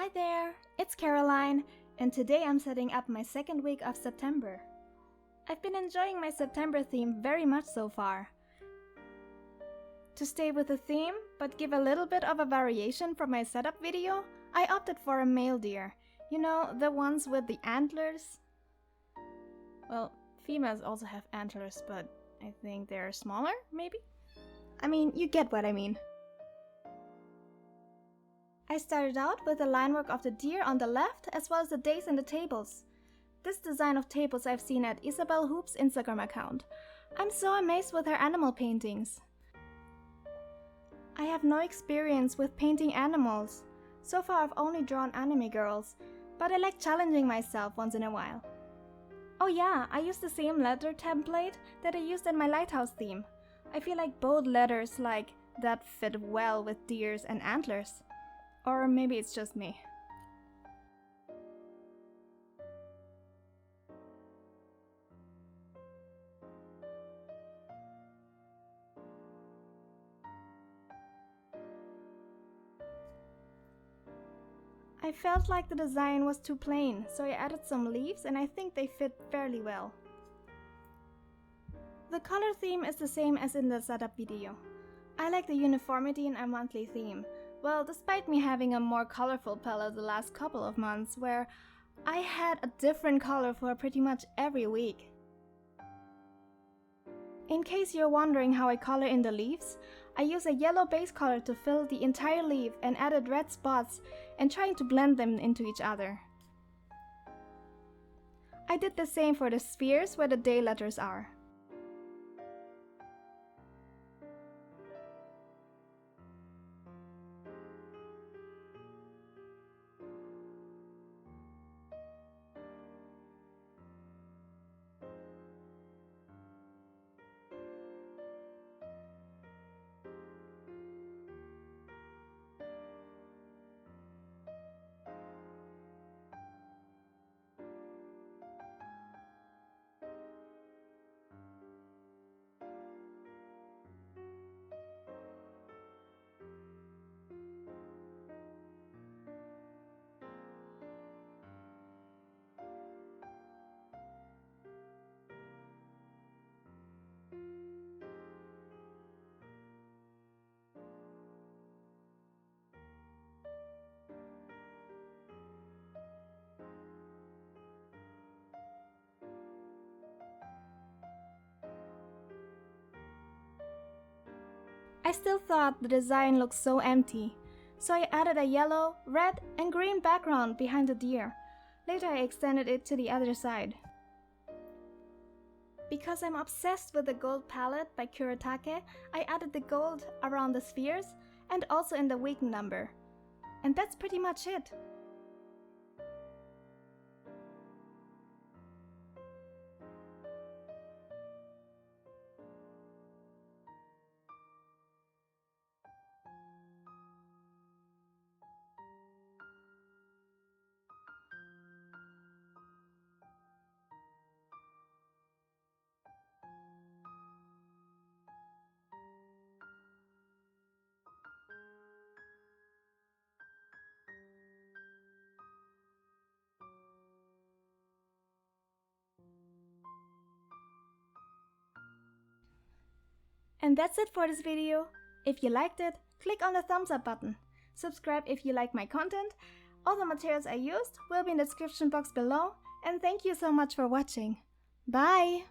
Hi there, it's Caroline, and today I'm setting up my second week of September. I've been enjoying my September theme very much so far. To stay with the theme, but give a little bit of a variation from my setup video, I opted for a male deer. You know, the ones with the antlers? Well, females also have antlers, but I think they're smaller, maybe? I mean, you get what I mean. I started out with the line work of the deer on the left, as well as the days and the tables. This design of tables I've seen at Isabel Hoop's Instagram account. I'm so amazed with her animal paintings. I have no experience with painting animals. So far I've only drawn anime girls, but I like challenging myself once in a while. Oh yeah, I used the same letter template that I used in my lighthouse theme. I feel like bold letters like that fit well with deers and antlers. Or maybe it's just me. I felt like the design was too plain, so I added some leaves and I think they fit fairly well. The color theme is the same as in the setup video. I like the uniformity in our monthly theme. Well, despite me having a more colorful palette the last couple of months, where I had a different color for pretty much every week. In case you're wondering how I color in the leaves, I use a yellow base color to fill the entire leaf and added red spots and trying to blend them into each other. I did the same for the spheres where the day letters are. I still thought the design looked so empty, so I added a yellow, red, and green background behind the deer. Later I extended it to the other side. Because I'm obsessed with the gold palette by Kuretake, I added the gold around the spheres and also in the week number. And that's pretty much it. And that's it for this video. If you liked it, click on the thumbs up button. Subscribe if you like my content. All the materials I used will be in the description box below. And thank you so much for watching. Bye!